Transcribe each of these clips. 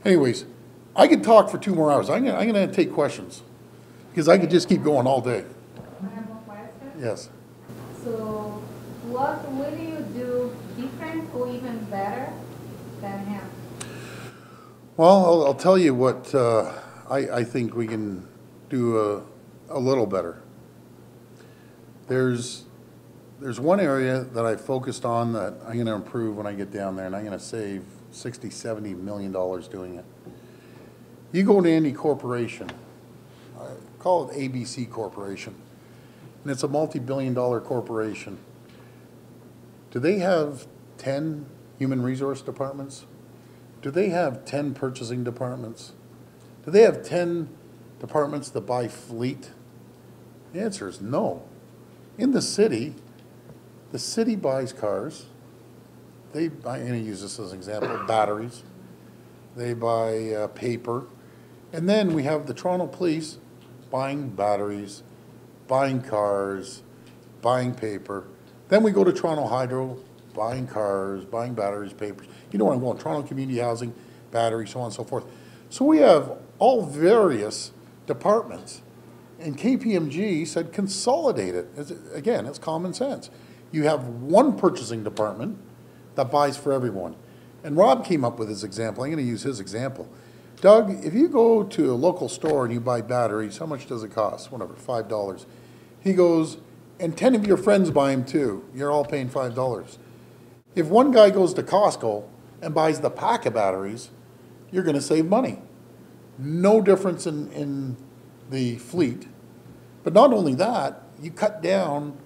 Anyways, I could talk for 2 more hours. I'm gonna take questions, because I could just keep going all day. I have a question. Yes. So, what will you do different or even better than him? Well, I'll tell you what I think we can do a little better. There's one area that I focused on that I'm going to improve when I get down there, and I'm going to save $60–70 million doing it. You go to any corporation, call it ABC Corporation, and it's a multi-billion-dollar corporation. Do they have 10 human resource departments? Do they have 10 purchasing departments? Do they have 10 departments that buy fleet? The answer is no. In the city buys cars. I'm going to use this as an example, batteries. They buy paper. And then we have the Toronto Police buying batteries, buying cars, buying paper. Then we go to Toronto Hydro, buying cars, buying batteries, papers. You know where I'm going, Toronto Community Housing, batteries, so on and so forth. So we have all various departments. And KPMG said consolidate it. Again, it's common sense. You have one purchasing department that buys for everyone. And Rob came up with his example. I'm going to use his example. Doug, if you go to a local store and you buy batteries, how much does it cost? Whatever, $5. He goes, and 10 of your friends buy them too. You're all paying $5. If one guy goes to Costco and buys the pack of batteries, you're going to save money. No difference in the fleet. But not only that, you cut down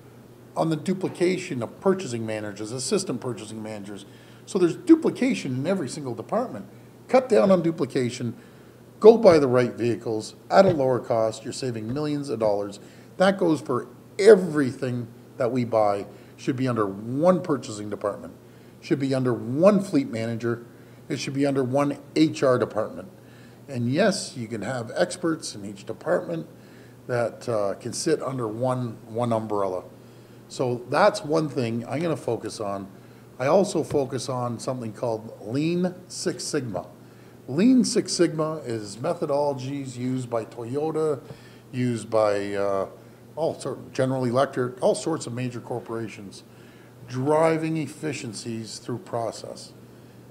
on the duplication of purchasing managers, assistant purchasing managers. So there's duplication in every single department. Cut down on duplication, go buy the right vehicles at a lower cost. You're saving millions of dollars. That goes for everything that we buy. Should be under one purchasing department. Should be under one fleet manager. It should be under one HR department. And yes, you can have experts in each department that can sit under one umbrella. So that's one thing I'm going to focus on. I also focus on something called Lean Six Sigma. Lean Six Sigma is methodologies used by Toyota, used by General Electric, all sorts of major corporations, driving efficiencies through process.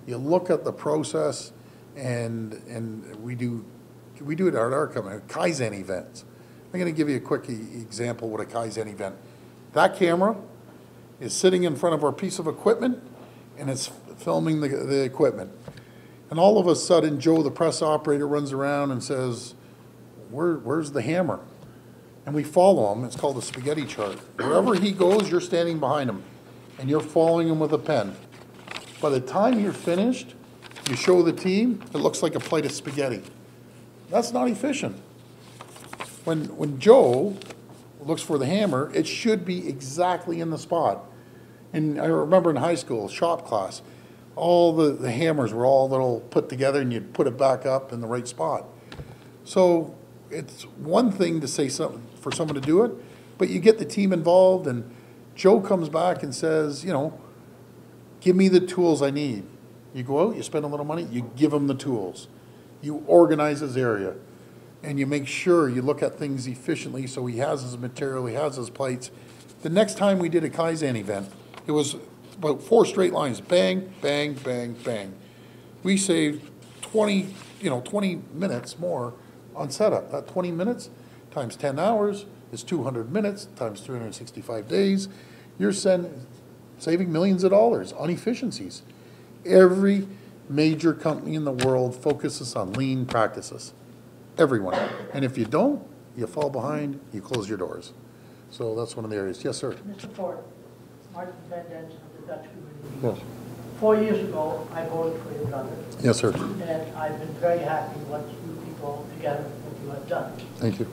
You look at the process, and we do it at our company, Kaizen events. I'm going to give you a quick example what a Kaizen event. That camera is sitting in front of our piece of equipment, and it's filming the equipment. And all of a sudden, Joe, the press operator, runs around and says, where's the hammer? And we follow him. It's called a spaghetti chart. Wherever he goes, you're standing behind him, and you're following him with a pen. By the time you're finished, you show the team, it looks like a plate of spaghetti. That's not efficient. When Joe looks for the hammer, it should be exactly in the spot. And I remember in high school, shop class, all the hammers were all little put together, and you'd put it back up in the right spot. So it's one thing to say something for someone to do it, but you get the team involved, and Joe comes back and says, give me the tools I need. You go out, you spend a little money, you give him the tools. You organize his area, and you make sure you look at things efficiently so he has his material, he has his plates. The next time we did a Kaizen event, it was about 4 straight lines, bang, bang, bang, bang. We saved 20 minutes more on setup. That 20 minutes times 10 hours is 200 minutes times 365 days. You're saving millions of dollars on efficiencies. Every major company in the world focuses on lean practices. Everyone. And if you don't, you fall behind, you close your doors. So that's one of the areas. Yes, sir. Mr. Ford, Martin Van Densen of the Dutch Community. Yes. 4 years ago, I voted for your brother. Yes, sir. And I've been very happy what you people together, what you have done. Thank you.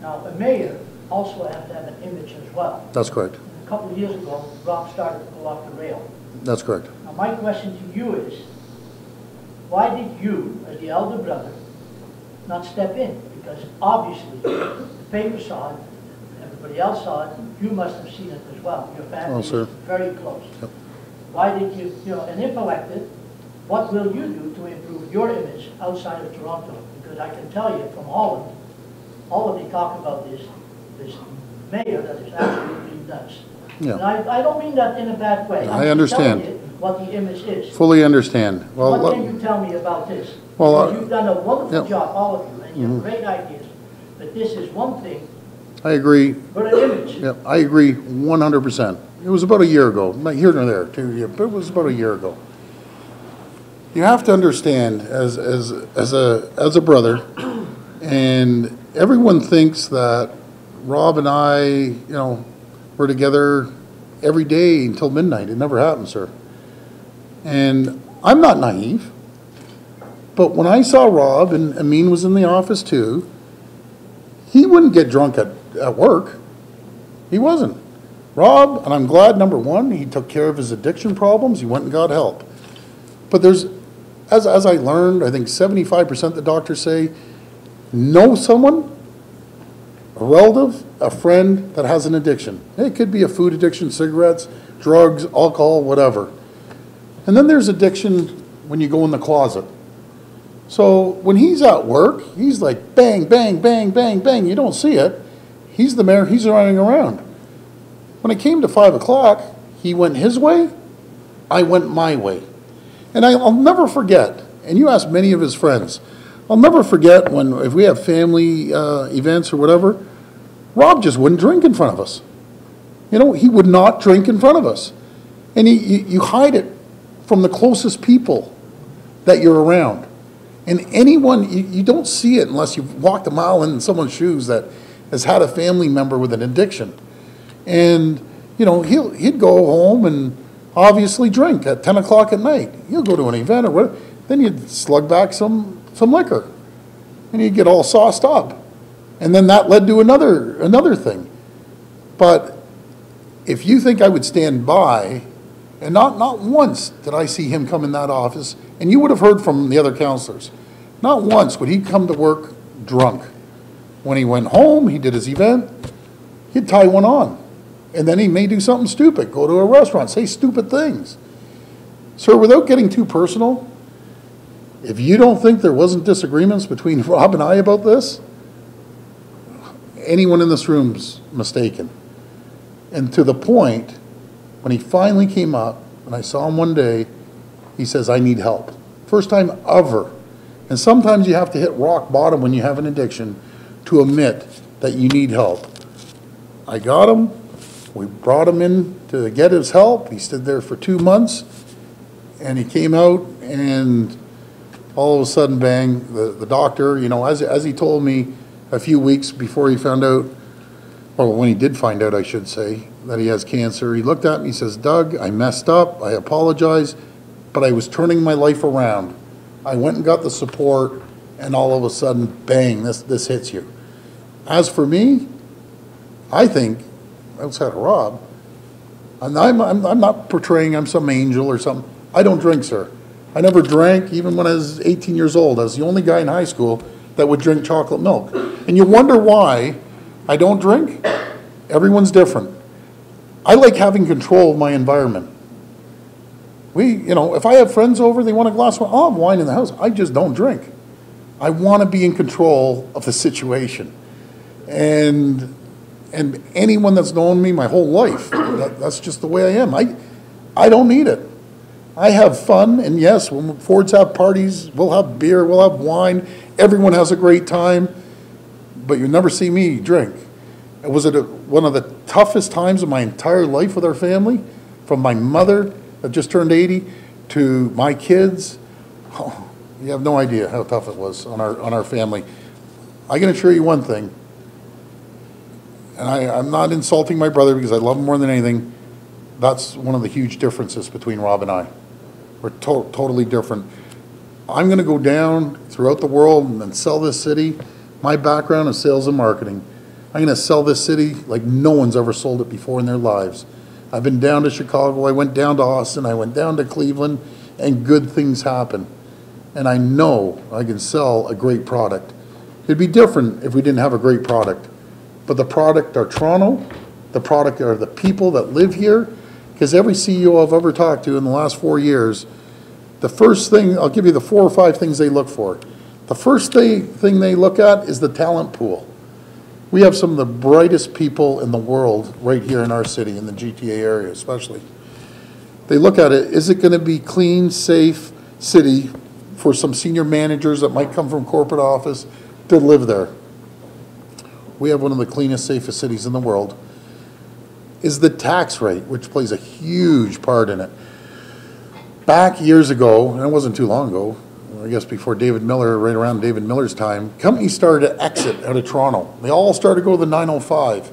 Now, a mayor also has to have an image as well. That's correct. And a couple of years ago, Rob started to go off the rail. That's correct. Now, my question to you is, why did you, as the elder brother, not step in? Because obviously, the paper saw it, everybody else saw it, you must have seen it as well. Your family is very close. Yep. Why did you, and if elected, what will you do to improve your image outside of Toronto? Because I can tell you from Holland, all of they talk about this mayor that is absolutely nuts. Yeah. And I don't mean that in a bad way. I understand. I'm just telling you what the image is. Fully understand. Well, What can you tell me about this? Well, Because you've done a wonderful yep. job, all of you, and you have great ideas. But this is one thing I agree. for an image. Yep, I agree 100%. It was about a year ago, not here nor there, but it was about a year ago. You have to understand, as a brother, and everyone thinks that Rob and I, were together every day until midnight. It never happened, sir. And I'm not naive, but when I saw Rob, and Amin was in the office too, he wouldn't get drunk at work. He wasn't. Rob, and I'm glad, number one, he took care of his addiction problems. He went and got help. But there's, as I learned, I think 75% the doctors say, know someone, a relative, a friend that has an addiction. It could be a food addiction, cigarettes, drugs, alcohol, whatever. And then there's addiction when you go in the closet. So when he's at work, he's like bang, bang, bang, bang, bang. You don't see it. He's the mayor, he's running around. When it came to 5 o'clock, he went his way, I went my way. And I'll never forget, and you ask many of his friends, I'll never forget when, if we have family events or whatever, Rob just wouldn't drink in front of us. He would not drink in front of us. And you hide it from the closest people that you're around. And anyone, you don't see it unless you've walked a mile in someone's shoes that has had a family member with an addiction. And, he'd go home and obviously drink at 10 o'clock at night. He'll go to an event or whatever. Then you'd slug back some liquor. And you'd get all sauced up. And then that led to another thing. But if you think I would stand by, and not once did I see him come in that office, and you would have heard from the other counselors, not once would he come to work drunk. When he went home, he did his event, he'd tie one on. And then he may do something stupid, go to a restaurant, say stupid things. Sir, without getting too personal, if you don't think there wasn't disagreements between Rob and I about this, anyone in this room's mistaken. And to the point, when he finally came up, and I saw him one day, he says, I need help. First time ever. And sometimes you have to hit rock bottom when you have an addiction to admit that you need help. I got him. We brought him in to get his help. He stood there for 2 months, and he came out, and all of a sudden, bang, the doctor, as he told me a few weeks before he found out, or when he did find out, I should say, that he has cancer, he looked at me, he says, Doug, I messed up, I apologize, but I was turning my life around. I went and got the support, and all of a sudden, bang, this hits you. As for me, I think, outside of Rob, I'm not portraying I'm some angel or something. I don't drink, sir. I never drank, even when I was 18 years old. I was the only guy in high school that would drink chocolate milk. And you wonder why I don't drink? Everyone's different. I like having control of my environment. If I have friends over, they want a glass of wine, I'll have wine in the house. I just don't drink. I want to be in control of the situation. And anyone that's known me my whole life, that's just the way I am. I don't need it. I have fun, and yes, when Fords have parties, we'll have beer, we'll have wine, everyone has a great time, but you never see me drink. Was it one of the toughest times of my entire life with our family? From my mother, that just turned 80, to my kids. Oh, you have no idea how tough it was on our family. I can assure you one thing, and I'm not insulting my brother because I love him more than anything. That's one of the huge differences between Rob and I. We're totally different. I'm going to go down throughout the world and sell this city. My background is sales and marketing. I'm going to sell this city like no one's ever sold it before in their lives. I've been down to Chicago, I went down to Austin, I went down to Cleveland, and good things happen. And I know I can sell a great product. It'd be different if we didn't have a great product. But the product are Toronto, the product are the people that live here, because every CEO I've ever talked to in the last 4 years, The first thing, I'll give you the 4 or 5 things they look for. The first thing they look at is the talent pool. We have some of the brightest people in the world right here in our city, in the GTA area especially. They look at it, is it going to be clean, safe city for some senior managers that might come from corporate office to live there? We have one of the cleanest, safest cities in the world. Is the tax rate, which plays a huge part in it. Back years ago, and it wasn't too long ago, I guess before David Miller, right around David Miller's time, companies started to exit out of Toronto. They all started to go to the 905.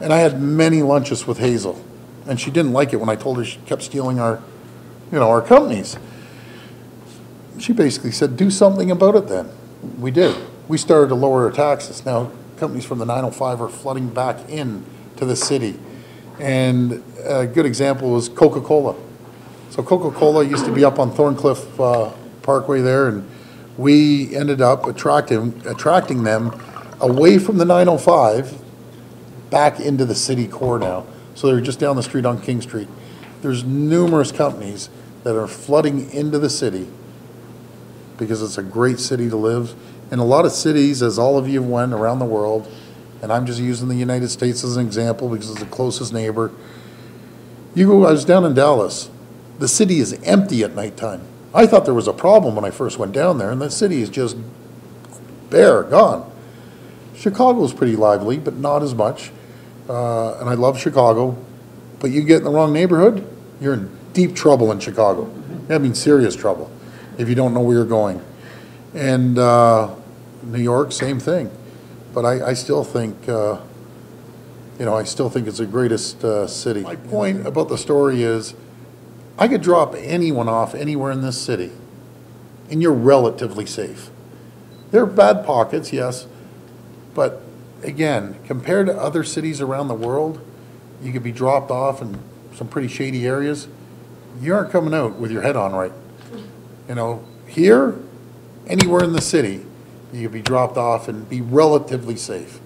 And I had many lunches with Hazel. And she didn't like it when I told her she kept stealing our companies. She basically said, do something about it then. We did. We started to lower our taxes. Now, companies from the 905 are flooding back in to the city. And a good example was Coca-Cola. So Coca-Cola used to be up on Thorncliffe Parkway there, and we ended up attracting them away from the 905 back into the city core now. So they're just down the street on King Street. There's numerous companies that are flooding into the city because it's a great city to live. And a lot of cities, as all of you went around the world, and I'm just using the United States as an example because it's the closest neighbor. I was down in Dallas. The city is empty at nighttime. I thought there was a problem when I first went down there, and the city is just bare, gone. Chicago's pretty lively, but not as much. And I love Chicago. But you get in the wrong neighborhood, you're in deep trouble in Chicago. I mean, serious trouble if you don't know where you're going. And New York, same thing. But I still think, I still think it's the greatest city. My point about the story is, I could drop anyone off anywhere in this city, and you're relatively safe. There are bad pockets, yes, but again, compared to other cities around the world, you could be dropped off in some pretty shady areas. You aren't coming out with your head on right. Here, anywhere in the city, you could be dropped off and be relatively safe.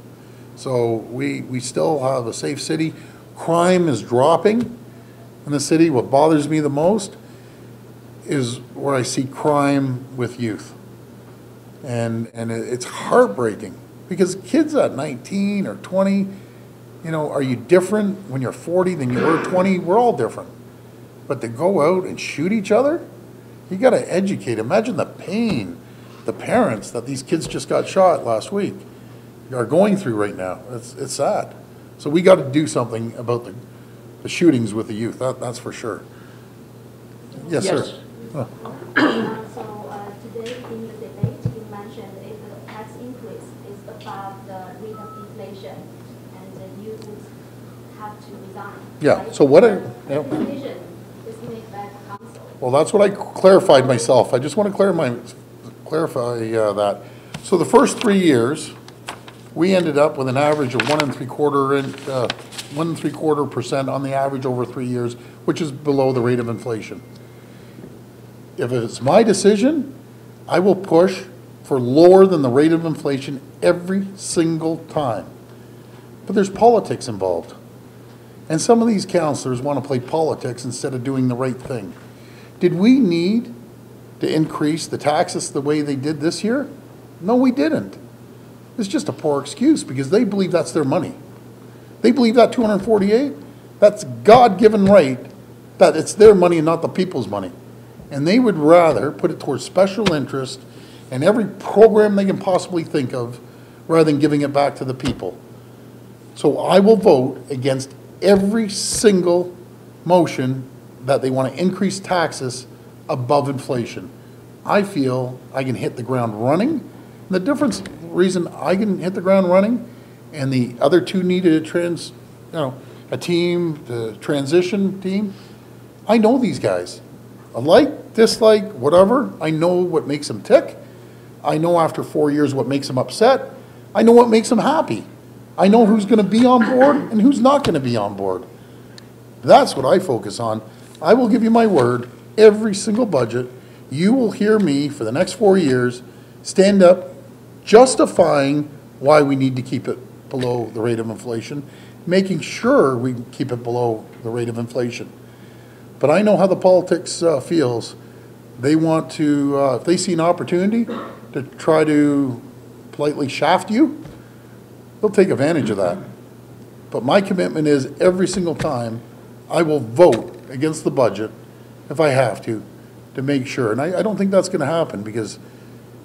So we still have a safe city. Crime is dropping in the city. What bothers me the most is where I see crime with youth. And it's heartbreaking because kids at 19 or 20, are you different when you're 40 than you were 20? We're all different. But to go out and shoot each other, you got to educate. Imagine the pain the parents that these kids just got shot last week are going through right now. It's sad. So we got to do something about the shootings with the youth. That's for sure. Yes, sir. So today in the debate, you mentioned if the tax increase is above the rate of inflation, and you would have to resign. Yeah. Right? So what? The decision is made by the council. Well, that's what I clarified myself. I just want to clarify that. So the first 3 years, we ended up with an average of 1.75% on the average over 3 years, which is below the rate of inflation. If it's my decision, I will push for lower than the rate of inflation every single time. But there's politics involved. And some of these councillors want to play politics instead of doing the right thing. Did we need to increase the taxes the way they did this year? No, we didn't. It's just a poor excuse because they believe that's their money. They believe that 248, that's God-given right, that it's their money and not the people's money. And they would rather put it towards special interest and every program they can possibly think of rather than giving it back to the people. So I will vote against every single motion that they want to increase taxes above inflation. I feel I can hit the ground running. The reason I can hit the ground running and the other two needed a team, the transition team, I know these guys. I like, dislike, whatever. I know what makes them tick. I know after 4 years what makes them upset. I know what makes them happy. I know who's going to be on board and who's not going to be on board. That's what I focus on. I will give you my word, every single budget, you will hear me for the next 4 years stand up justifying why we need to keep it below the rate of inflation, making sure we keep it below the rate of inflation. But I know how the politics feels They want to, if they see an opportunity to try to politely shaft you, they'll take advantage of that. But my commitment is every single time I will vote against the budget if I have to make sure. And I don't think that's going to happen because,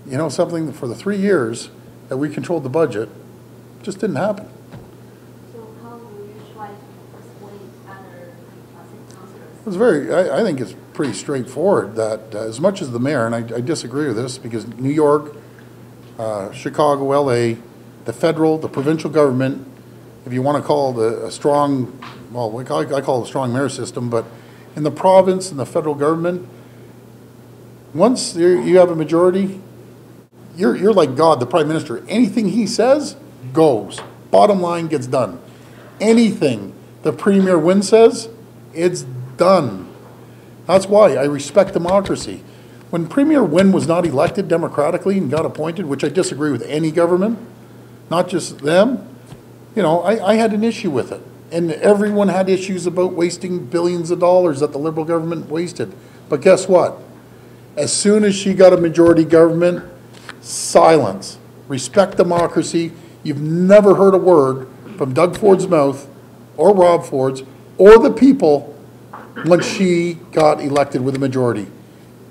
you know, something for the 3 years that we controlled the budget just didn't happen. So how will you try to persuade other city councilors? It's very, I think it's pretty straightforward that as much as the mayor, and I disagree with this because New York, Chicago, LA, the federal, the provincial government, if you want to call it a strong, well, I call it a strong mayor system, but in the province and the federal government, once you have a majority, you're like God, the prime minister. Anything he says goes. Bottom line gets done. Anything the Premier Wynne says, it's done. That's why I respect democracy. When Premier Wynne was not elected democratically and got appointed, which I disagree with any government, not just them, you know, I had an issue with it. And everyone had issues about wasting billions of dollars that the Liberal government wasted. But guess what? As soon as she got a majority government, silence. Respect democracy. You've never heard a word from Doug Ford's mouth or Rob Ford's or the people when she got elected with a majority.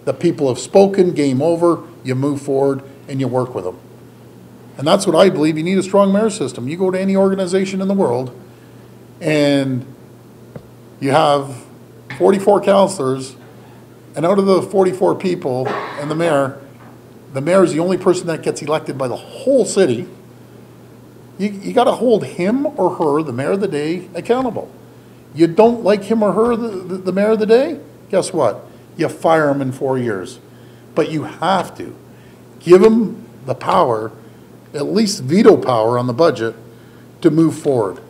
The people have spoken, game over, you move forward, and you work with them. And that's what I believe. You need a strong mayor system. You go to any organization in the world, and you have 44 councillors, and out of the 44 people and the mayor is the only person that gets elected by the whole city. You got to hold him or her, the mayor of the day, accountable. You don't like him or her, the mayor of the day? Guess what? You fire him in 4 years. But you have to give him the power, at least veto power on the budget, to move forward.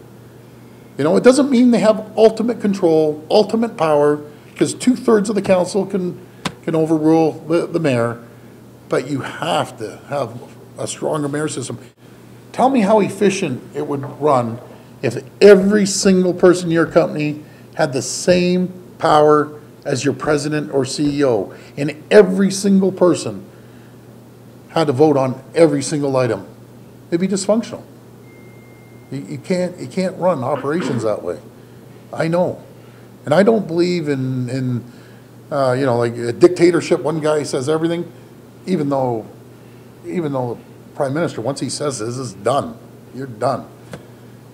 You know, it doesn't mean they have ultimate control, ultimate power, because 2/3 of the council can overrule the mayor, but you have to have a stronger mayor system. Tell me how efficient it would run if every single person in your company had the same power as your president or CEO, and every single person had to vote on every single item. It'd be dysfunctional. You can't run operations that way. I know. And I don't believe in you know, like a dictatorship. One guy says everything, even though the prime minister, once he says this is done, you're done.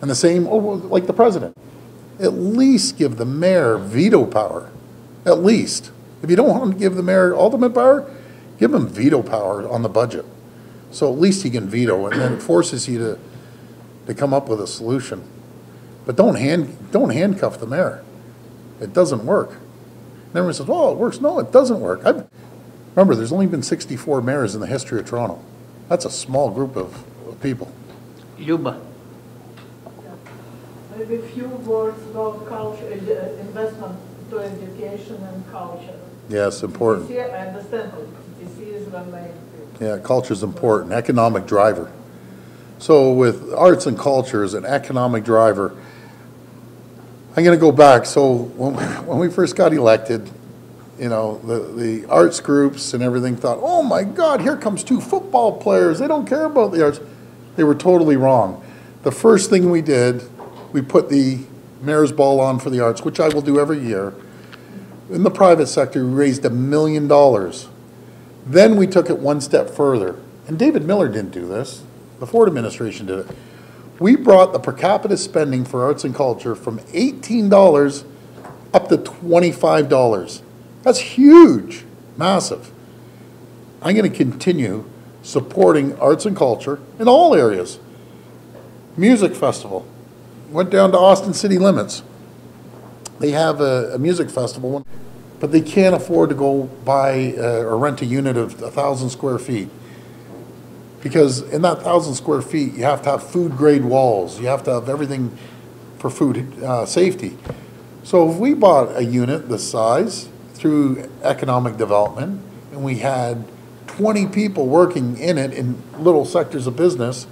And the same, like the president. At least give the mayor veto power. At least. If you don't want to give the mayor ultimate power, give him veto power on the budget. So at least he can veto, and then it forces you to come up with a solution. But don't handcuff the mayor. It doesn't work. And everyone says, "Oh, it works." No, it doesn't work. Remember, there's only been 64 mayors in the history of Toronto. That's a small group of people. Yuba. Maybe a few words about culture, investment to education and culture. Yes, important. TTC, I understand that TTC is the main. Yeah, culture is important. Economic driver. So with arts and culture as an economic driver, I'm going to go back. So when we first got elected, you know, the arts groups and everything thought, oh my God, here comes 2 football players. They don't care about the arts. They were totally wrong. The first thing we did, we put the mayor's ball on for the arts, which I will do every year. In the private sector, we raised $1 million. Then we took it one step further. And David Miller didn't do this. The Ford administration did it. We brought the per capita spending for arts and culture from $18 up to $25. That's huge, massive. I'm going to continue supporting arts and culture in all areas. Music festival. Went down to Austin city limits. They have a music festival, but they can't afford to go buy or rent a unit of 1,000 square feet. Because in that 1,000 square feet, you have to have food grade walls. You have to have everything for food safety. So if we bought a unit this size through economic development, and we had 20 people working in it in little sectors of business,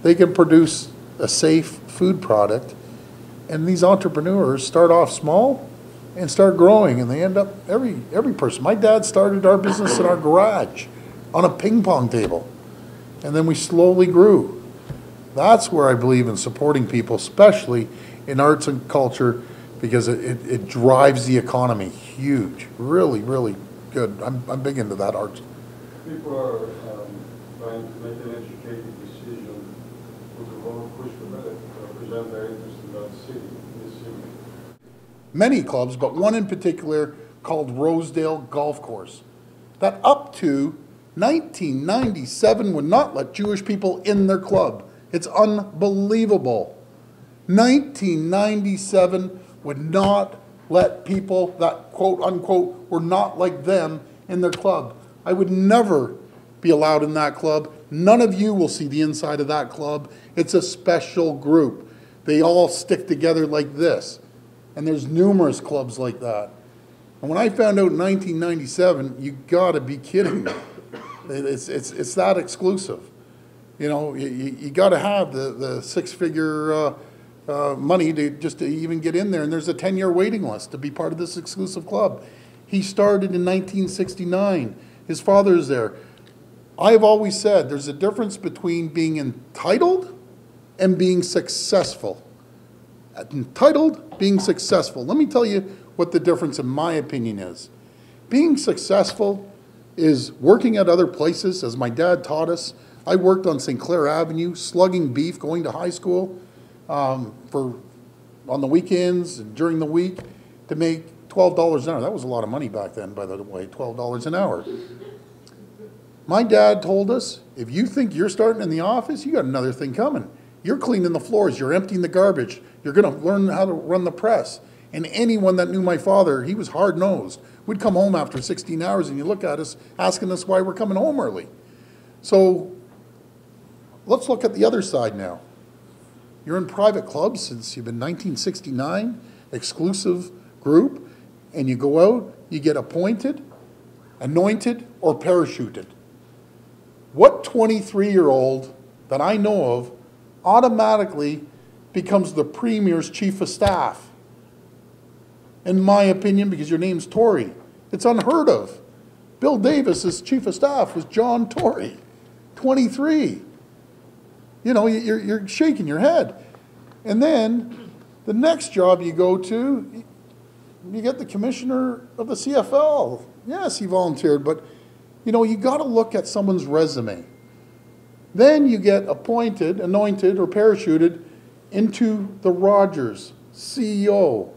they can produce a safe food product. And these entrepreneurs start off small, and start growing, and they end up, every person. My dad started our business in our garage on a ping pong table, and then we slowly grew. That's where I believe in supporting people, especially in arts and culture, because it drives the economy huge. Really, really good. I'm big into that art. People are trying to make an educated decision with the vote push for better, represent their interest in that city, in this city. Many clubs, but one in particular called Rosedale Golf Course, that up to 1997 would not let Jewish people in their club. It's unbelievable. 1997 would not let people that quote unquote were not like them in their club. I would never be allowed in that club. None of you will see the inside of that club. It's a special group. They all stick together like this. And there's numerous clubs like that. And when I found out in 1997, you gotta be kidding me. It's that exclusive. You know, you gotta have the six-figure money to even get in there. And there's a 10-year waiting list to be part of this exclusive club. He started in 1969. His father is there. I've always said there's a difference between being entitled and being successful. Entitled, being successful. Let me tell you what the difference in my opinion is. Being successful is working at other places, as my dad taught us. I worked on St. Clair Avenue, slugging beef, going to high school on the weekends and during the week to make $12 an hour. That was a lot of money back then, by the way, $12 an hour. My dad told us, if you think you're starting in the office, you got another thing coming. You're cleaning the floors, you're emptying the garbage, you're gonna learn how to run the press. And anyone that knew my father, he was hard-nosed. We'd come home after 16 hours and you look at us asking us why we're coming home early. So let's look at the other side now. You're in private clubs since you've been 1969, exclusive group, and you go out, you get appointed, anointed, or parachuted. What 23-year-old that I know of automatically becomes the Premier's chief of staff? In my opinion, because your name's Tory. It's unheard of. Bill Davis's chief of staff was John Tory, 23. You know, you're shaking your head. And then the next job you go to, you get the commissioner of the CFL. Yes, he volunteered, but you know, you got to look at someone's resume. Then you get appointed, anointed, or parachuted into the Rogers CEO.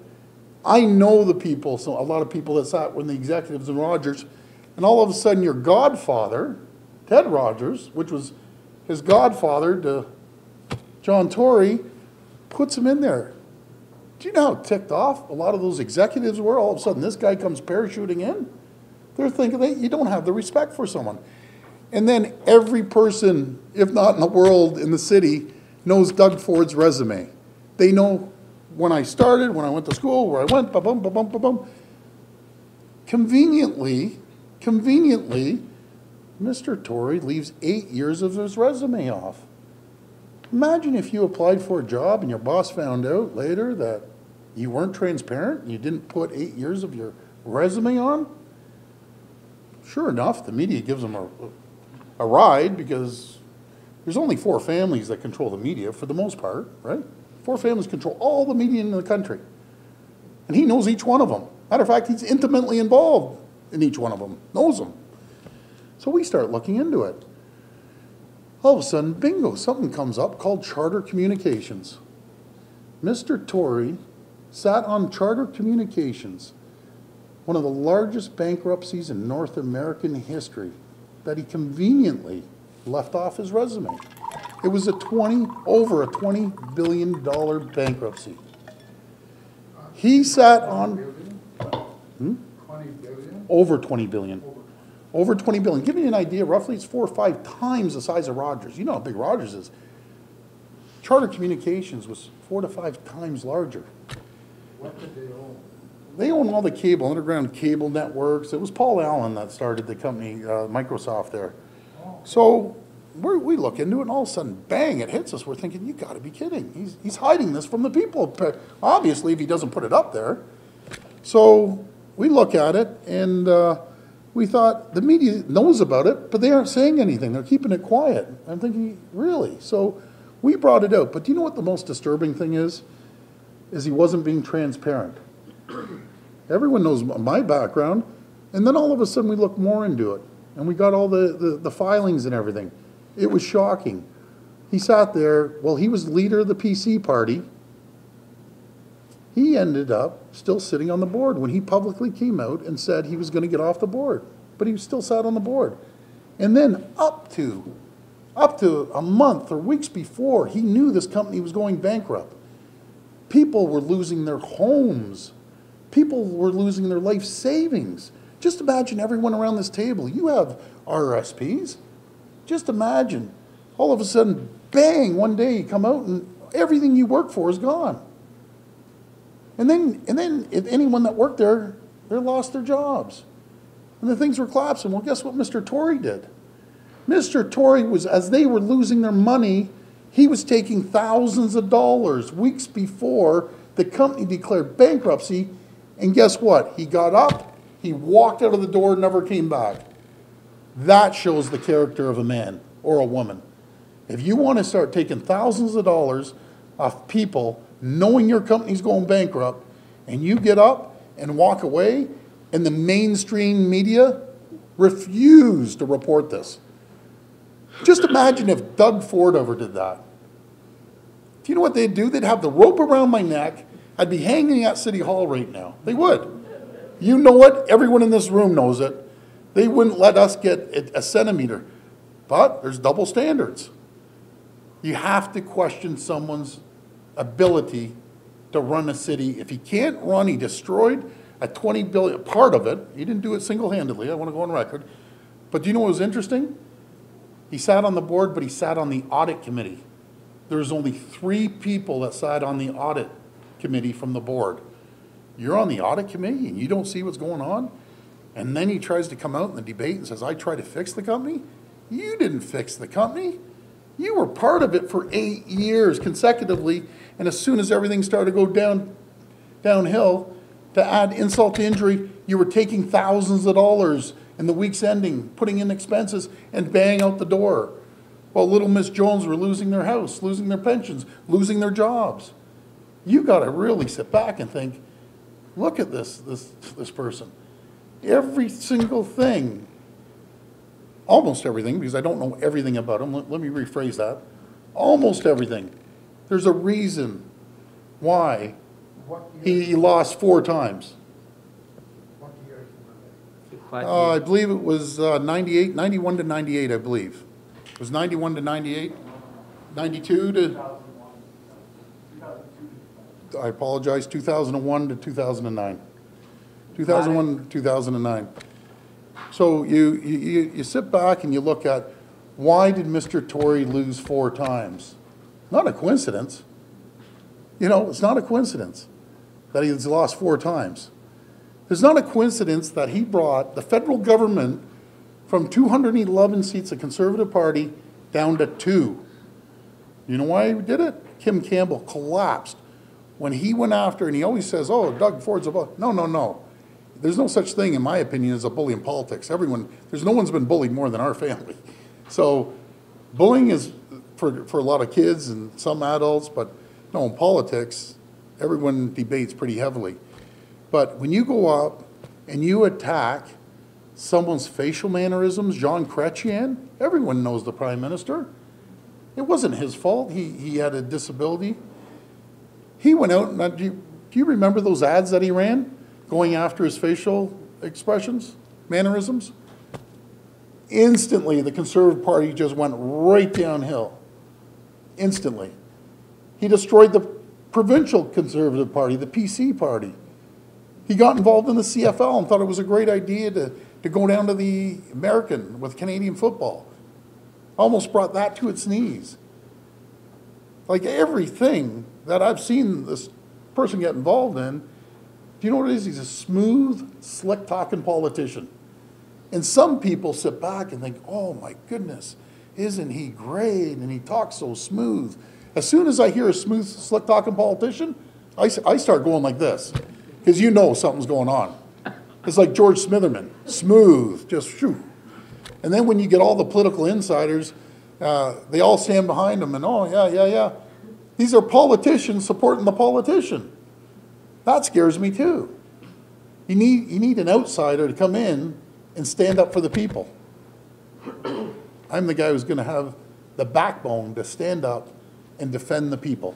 I know the people, so a lot of people that sat when the executives in Rogers, and all of a sudden your godfather, Ted Rogers, which was his godfather to John Tory, puts him in there. Do you know how ticked off a lot of those executives were? All of a sudden this guy comes parachuting in. They're thinking that you don't have the respect for someone. And then every person, if not in the world, in the city, knows Doug Ford's resume. They know when I started, when I went to school, where I went, ba-bum, ba-bum, ba-bum. Conveniently, Mr. Tory leaves 8 years of his resume off. Imagine if you applied for a job and your boss found out later that you weren't transparent and you didn't put 8 years of your resume on. Sure enough, the media gives them a ride because there's only 4 families that control the media for the most part, right? 4 families control all the media in the country. And he knows each one of them. Matter of fact, he's intimately involved in each one of them, knows them. So we start looking into it. All of a sudden, bingo, something comes up called Charter Communications. Mr. Tory sat on Charter Communications, one of the largest bankruptcies in North American history, that he conveniently left off his resume. It was over a $20 billion bankruptcy. He sat on 20 billion? over 20 billion. Over 20 billion. Give me an idea, roughly it's 4 or 5 times the size of Rogers. You know how big Rogers is. Charter Communications was 4 to 5 times larger. What did they own? They own all the cable, underground cable networks. It was Paul Allen that started the company, Microsoft there. So we look into it, and all of a sudden, bang, it hits us. We're thinking, you got to be kidding. He's hiding this from the people. Obviously, if he doesn't put it up there. So we look at it, and we thought the media knows about it, but they aren't saying anything. They're keeping it quiet. I'm thinking, really? So we brought it out. But do you know what the most disturbing thing is? Is he wasn't being transparent. Everyone knows my background, and then all of a sudden we look more into it, and we got all the filings and everything. It was shocking. He sat there, well, he was leader of the PC party. He ended up still sitting on the board when he publicly came out and said he was going to get off the board, but he still sat on the board. And then up to a month or weeks before, he knew this company was going bankrupt. People were losing their homes. People were losing their life savings. Just imagine everyone around this table. You have RSPs. Just imagine, all of a sudden, bang, one day you come out and everything you work for is gone. And then if anyone that worked there, they lost their jobs. And the things were collapsing. Well, guess what Mr. Tory did? Mr. Tory was, as they were losing their money, he was taking thousands of dollars weeks before the company declared bankruptcy. And guess what? He got up, he walked out of the door, never came back. That shows the character of a man or a woman. If you want to start taking thousands of dollars off people, knowing your company's going bankrupt, and you get up and walk away, and the mainstream media refuse to report this. Just imagine if Doug Ford ever did that. Do you know what they'd do? They'd have the rope around my neck. I'd be hanging at City Hall right now. They would. You know it. Everyone in this room knows it. They wouldn't let us get a centimeter. But there's double standards. You have to question someone's ability to run a city. If he can't run, he destroyed a $20 billion, part of it. He didn't do it single-handedly. I want to go on record. But do you know what was interesting? He sat on the board, but he sat on the audit committee. There was only 3 people that sat on the audit committee from the board. You're on the audit committee and you don't see what's going on? And then he tries to come out in the debate and says, I tried to fix the company? You didn't fix the company. You were part of it for 8 years consecutively, and as soon as everything started to go downhill, to add insult to injury, you were taking thousands of dollars in the week's ending, putting in expenses, and bang out the door. While little Miss Jones were losing their house, losing their pensions, losing their jobs. You got to really sit back and think, look at this person. Every single thing, almost everything, because I don't know everything about him. Let me rephrase that. Almost everything. There's a reason why he lost 4 times. I believe it was 91 to 98, I believe. It was 91 to 98, 92 to, I apologize, 2001 to 2009. 2001 to 2009. So you sit back and you look at, why did Mr. Tory lose 4 times? Not a coincidence. You know, it's not a coincidence that he's lost 4 times. It's not a coincidence that he brought the federal government from 211 seats of Conservative Party down to 2. You know why he did it? Kim Campbell collapsed when he went after, and he always says, oh, Doug Ford's a bully. No. There's no such thing, in my opinion, as a bully in politics. There's no one's been bullied more than our family. So bullying is for a lot of kids and some adults, but no, in politics, everyone debates pretty heavily. But when you go up and you attack someone's facial mannerisms, Jean Chrétien, everyone knows the Prime Minister. It wasn't his fault. He had a disability. He went out, and do you remember those ads that he ran going after his facial expressions, mannerisms? Instantly, the Conservative Party just went right downhill. Instantly. He destroyed the provincial Conservative Party, the PC party. He got involved in the CFL and thought it was a great idea to go down to the American with Canadian football. Almost brought that to its knees. Like everything that I've seen this person get involved in, do you know what it is? He's a smooth, slick-talking politician. And some people sit back and think, oh my goodness, isn't he great? And he talks so smooth. As soon as I hear a smooth, slick-talking politician, I start going like this. because you know something's going on. It's like George Smitherman, smooth, just shoo. And then when you get all the political insiders, they all stand behind him and, oh, yeah. These are politicians supporting the politician. That scares me too. You need an outsider to come in and stand up for the people. I'm the guy who's going to have the backbone to stand up and defend the people.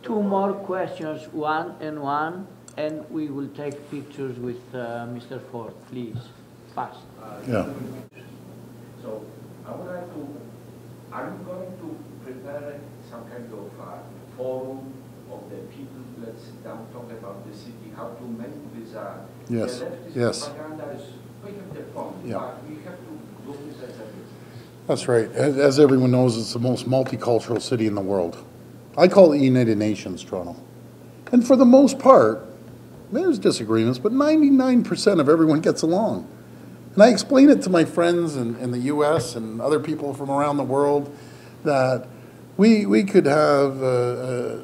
Two more questions, one, and we will take pictures with Mr. Ford, please, fast. Yeah. So I would like to, are you going to prepare some kind of forum of the people, let's sit down, talk about the city, how to make this, Yes, the leftist yes. propaganda is, we have the fun, Yeah. but we have to do this as a business. That's right. As everyone knows, it's the most multicultural city in the world. I call it the United Nations, Toronto. And for the most part, there's disagreements, but 99% of everyone gets along. And I explain it to my friends in the U.S. and other people from around the world that we could have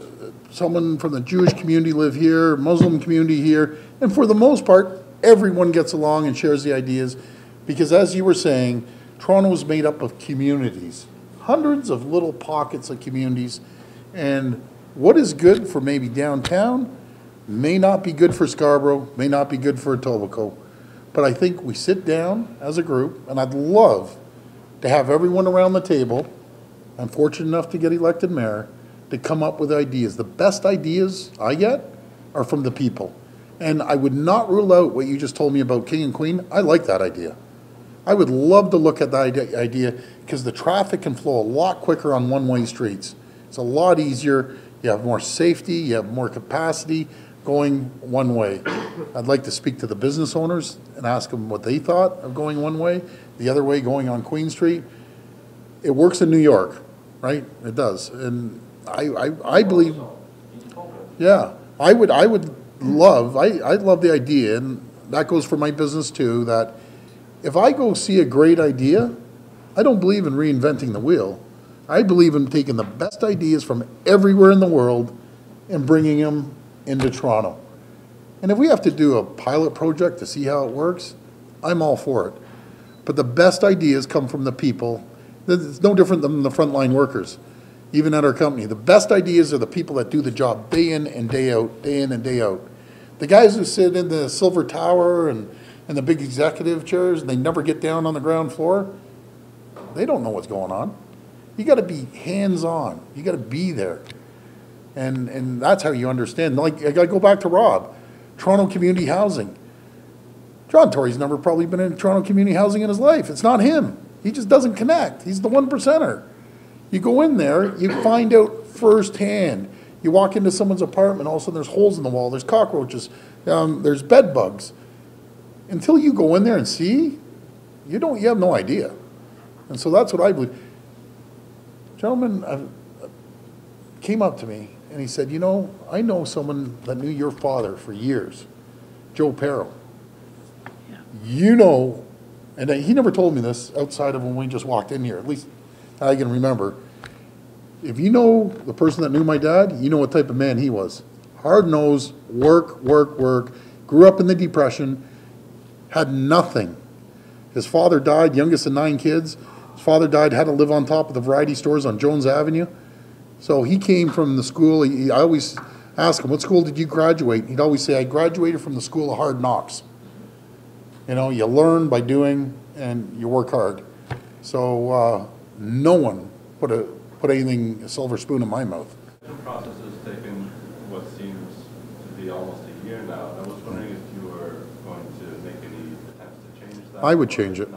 someone from the Jewish community live here, Muslim community here, and for the most part, everyone gets along and shares the ideas because, as you were saying, Toronto is made up of communities, hundreds of little pockets of communities, and what is good for maybe downtown may not be good for Scarborough, may not be good for Etobicoke. But I think we sit down as a group, and I'd love to have everyone around the table, I'm fortunate enough to get elected mayor, to come up with ideas. The best ideas I get are from the people. And I would not rule out what you just told me about King and Queen. I like that idea. I would love to look at that idea because the traffic can flow a lot quicker on one-way streets. It's a lot easier. You have more safety, you have more capacity going one way. I'd like to speak to the business owners and ask them what they thought of going one way, the other way going on Queen Street. It works in New York, right? It does. And I believe, yeah, I love the idea, and that goes for my business too, that if I go see a great idea, I don't believe in reinventing the wheel. I believe in taking the best ideas from everywhere in the world and bringing them into Toronto. And if we have to do a pilot project to see how it works, I'm all for it. But the best ideas come from the people. It's no different than the frontline workers, even at our company. The best ideas are the people that do the job day in and day out, day in and day out. The guys who sit in the silver tower and the big executive chairs and they never get down on the ground floor, they don't know what's going on. You got to be hands-on. You got to be there. And that's how you understand. Like, I got to go back to Rob, Toronto Community Housing. John Tory's never probably been in Toronto Community Housing in his life. It's not him. He just doesn't connect. He's the 1%er. You go in there, you find out firsthand. You walk into someone's apartment, all of a sudden there's holes in the wall, there's cockroaches, there's bed bugs. Until you go in there and see, you have no idea. And so that's what I believe. Gentleman came up to me and he said, you know, I know someone that knew your father for years, Joe Perro. Yeah. You know, and he never told me this outside of when we just walked in here, at least I can remember. If you know the person that knew my dad, you know what type of man he was. Hard-nosed, work, grew up in the Depression, had nothing. His father died, youngest of 9 kids. His father died, had to live on top of the variety stores on Jones Avenue. So he came from the school, I always ask him, what school did you graduate? He'd always say, I graduated from the School of Hard Knocks. You know, you learn by doing and you work hard. So no one put anything, a silver spoon in my mouth. The process has taken what seems to be almost a year now. I was wondering if you were going to make any attempts to change that? I would change it.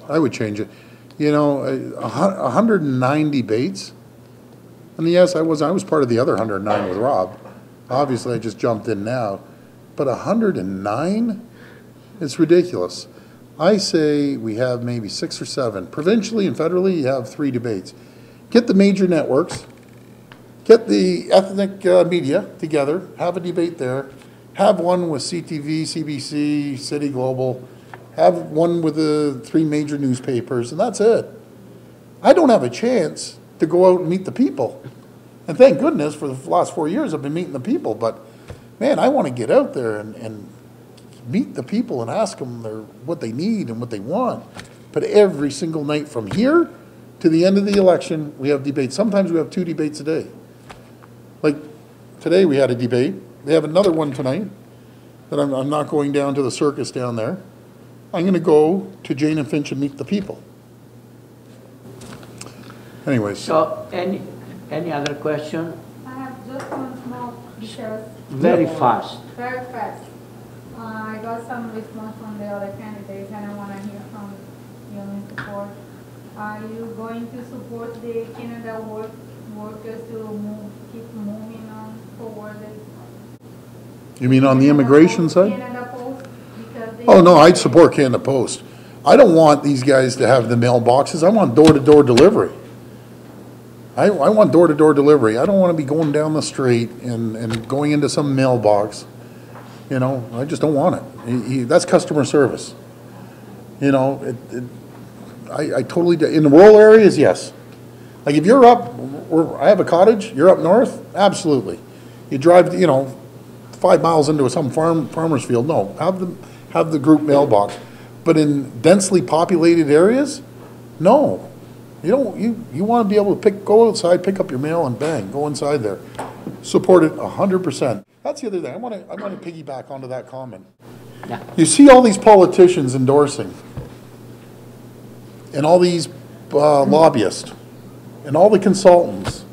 I would change it. You know, 109 debates. And yes, I was part of the other 109 with Rob. Obviously, I just jumped in now. But 109? It's ridiculous. I say we have maybe 6 or 7. Provincially and federally, you have 3 debates. Get the major networks, get the ethnic media together, have a debate there, have one with CTV, CBC, City Global, have one with the 3 major newspapers, and that's it. I don't have a chance to go out and meet the people. And thank goodness for the last 4 years I've been meeting the people, but man, I want to get out there and meet the people and ask them what they need and what they want. But every single night from here to the end of the election, we have debates. Sometimes we have 2 debates a day. Like today we had a debate. They have another one tonight that I'm not going down to the circus down there. I'm going to go to Jane and Finch and meet the people. Anyways. So, any other question? I have just one small detail. Very fast. Very fast. I got some response from the other candidates, and I want to hear from you in support. Are you going to support the Canada workers to keep moving on forward? You mean on the immigration side? Canada Post, because they Oh, no, I'd support Canada Post. I don't want these guys to have the mailboxes. I want door-to-door delivery. I want door-to-door delivery. I don't want to be going down the street and going into some mailbox. You know, I just don't want it. That's customer service. You know, I totally, in the rural areas, yes. Like if you're up, I have a cottage, you're up north, absolutely. You drive, you know, 5 miles into some farmer's field, no, have the group mailbox. But in densely populated areas, no. You want to be able to go outside, pick up your mail, and bang, go inside there. Support it 100%. That's the other thing. I want to piggyback onto that comment. Yeah. You see all these politicians endorsing, and all these lobbyists, and all the consultants,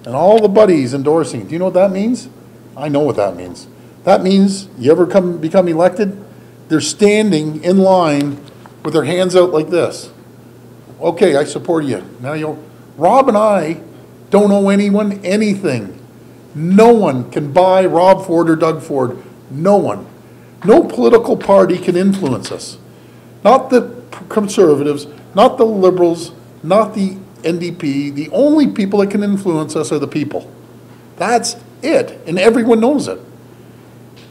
and all the buddies endorsing. Do you know what that means? I know what that means. That means you ever become elected, they're standing in line with their hands out like this. Okay, I support you. Now Rob and I don't owe anyone anything. No one can buy Rob Ford or Doug Ford. No one. No political party can influence us. Not the Conservatives, not the Liberals, not the NDP. The only people that can influence us are the people. That's it, and everyone knows it.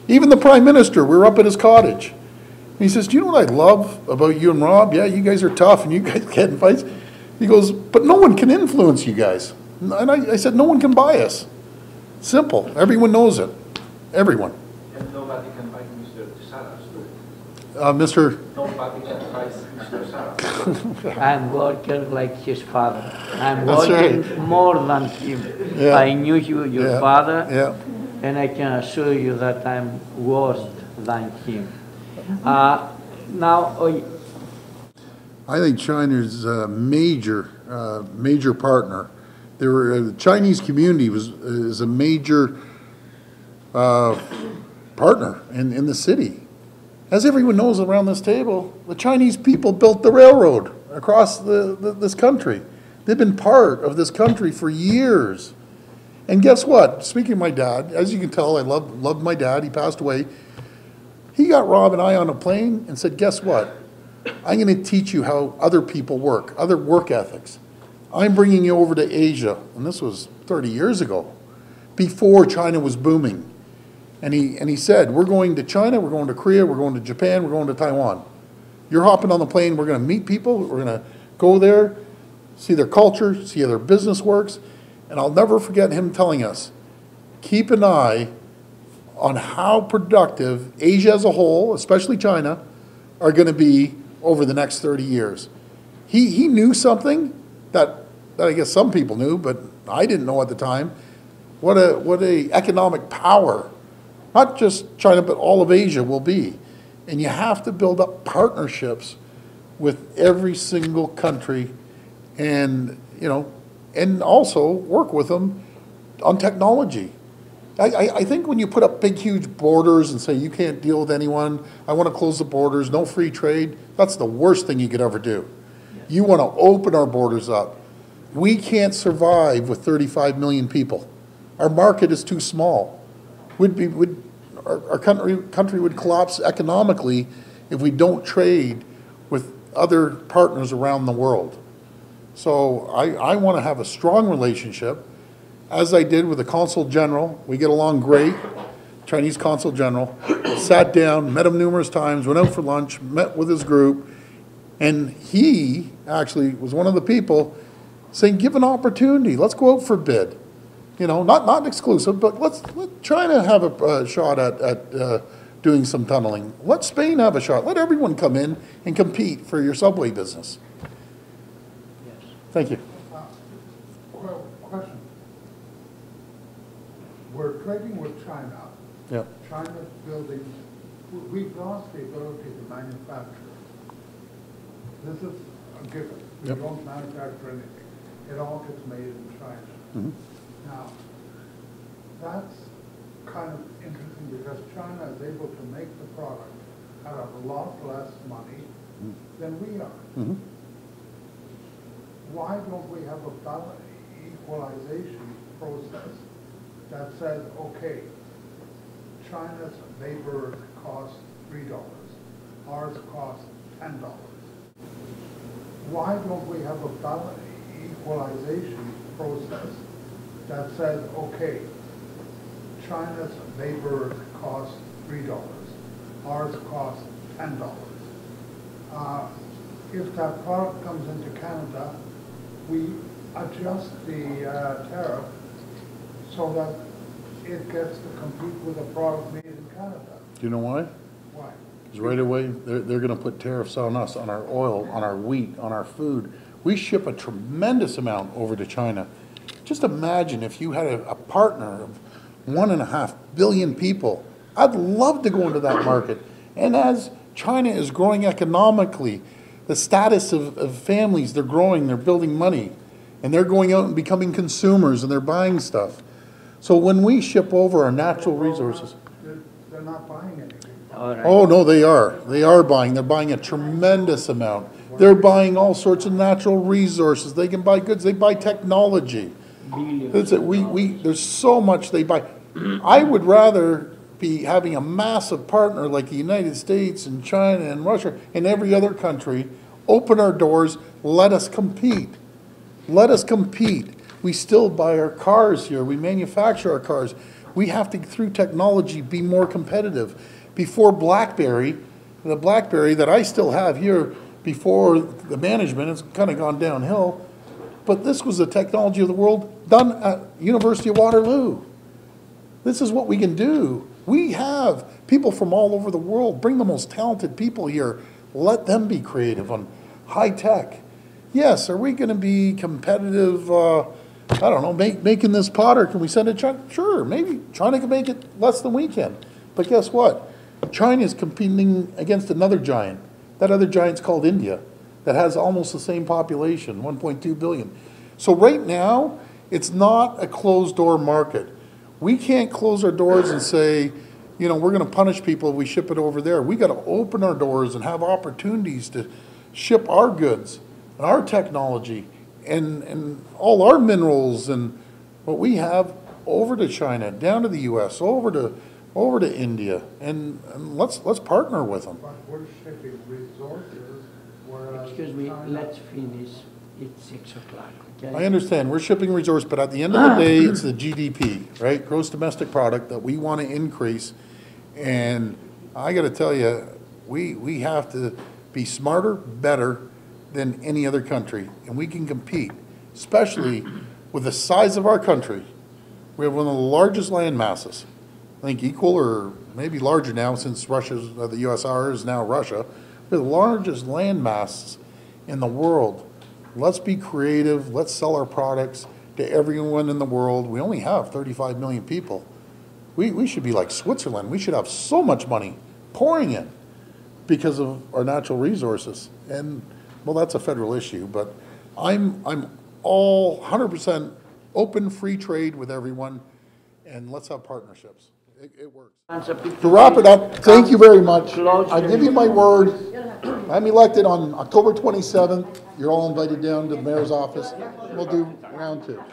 Even the Prime Minister, we were up at his cottage. And he says, do you know what I love about you and Rob? Yeah, you guys are tough and you guys get in fights. He goes, but no one can influence you guys. And I said, no one can buy us. Simple. Everyone knows it. Everyone. And nobody can buy Mr. Saras, too. Nobody can buy Mr. Saras. I'm working like his father. I'm That's working right. more than him. Yeah. I knew your father, Yeah. and I can assure you that I'm worse than him. Now, I think China's a major partner. The Chinese community is a major partner in the city. As everyone knows around this table, the Chinese people built the railroad across this country. They've been part of this country for years. And guess what? Speaking of my dad, as you can tell, I loved my dad. He passed away. He got Rob and I on a plane and said, guess what? I'm going to teach you how other people work, other work ethics. I'm bringing you over to Asia. And this was 30 years ago, before China was booming. And he said, we're going to China, we're going to Korea, we're going to Japan, we're going to Taiwan. You're hopping on the plane, we're going to meet people, we're going to go there, see their culture, see how their business works. And I'll never forget him telling us, keep an eye on how productive Asia as a whole, especially China, are going to be over the next 30 years. He knew something that I guess some people knew, but I didn't know at the time. What a economic power, not just China, but all of Asia will be. And you have to build up partnerships with every single country and, and also work with them on technology. I think when you put up big, huge borders and say you can't deal with anyone, I want to close the borders, no free trade, that's the worst thing you could ever do. You want to open our borders up. We can't survive with 35 million people. Our market is too small. Our country would collapse economically if we don't trade with other partners around the world. So I want to have a strong relationship, as I did with the Consul General. We get along great. Chinese Consul General. Sat down, met him numerous times, went out for lunch, met with his group, and he actually was one of the people saying, give an opportunity, let's go out for bid. You know, not exclusive, but let China have a shot at doing some tunneling. Let Spain have a shot. Let everyone come in and compete for your subway business. Yes. Thank you. Well, question. We're trading with China. Yeah. China's building, we've lost the ability to manufacture. This is a given. We Yep. don't manufacture anything. It all gets made in China. Mhm. Now, that's kind of interesting because China is able to make the product out of a lot less money than we are. Mhm. Why don't we have a equalization process that says, okay, China's labor costs $3, ours costs $10. Why don't we have a equalization process that says, okay, China's labor costs $3, ours costs $10. If that product comes into Canada, we adjust the tariff so that it gets to compete with a product made in Canada. Do you know why? Why? Because right away, they're going to put tariffs on us, on our oil, on our wheat, on our food. We ship a tremendous amount over to China. Just imagine if you had a partner of 1.5 billion people. I'd love to go into that market. And as China is growing economically, the status of families, they're growing, they're building money, and they're going out and becoming consumers, and they're buying stuff. So when we ship over our natural resources. They're not buying anything. Oh, no, they are. They are buying. They're buying a tremendous amount. They're buying all sorts of natural resources. They can buy goods. They buy technology. That's it. There's so much they buy. I would rather be having a massive partner like the United States and China and Russia and every other country open our doors, let us compete. Let us compete. We still buy our cars here. We manufacture our cars. We have to, through technology, be more competitive. Before BlackBerry, the BlackBerry that I still have here, before the management, it's kind of gone downhill, but this was the technology of the world done at University of Waterloo. This is what we can do. We have people from all over the world. Bring the most talented people here. Let them be creative on high tech. Yes, are we going to be competitive, I don't know, making this pot, or can we send it to China? Sure, maybe China can make it less than we can. But guess what? China is competing against another giant. That other giant's called India, that has almost the same population, 1.2 billion. So right now, it's not a closed door market. We can't close our doors and say, you know, we're going to punish people if we ship it over there. We got to open our doors and have opportunities to ship our goods and our technology and all our minerals and what we have over to China, down to the U.S., over to India, and let's partner with them. But we're shipping resources, whereas Excuse me, China- let's finish. It's 6 o'clock, okay? I understand, we're shipping resource, but at the end of the day, it's the GDP, right? Gross domestic product that we want to increase. And I got to tell you, we have to be smarter, better than any other country. And we can compete, especially with the size of our country. We have one of the largest land masses. I think equal or maybe larger now, since Russia's, the USSR is now Russia. We're the largest land masses in the world. Let's be creative. Let's sell our products to everyone in the world. We only have 35 million people. We should be like Switzerland. We should have so much money pouring in because of our natural resources. And, well, that's a federal issue, but I'm all 100% open free trade with everyone, and let's have partnerships. It works. To wrap it up, thank you very much. I give you my word. I'm elected on October 27th. You're all invited down to the mayor's office. We'll do round 2.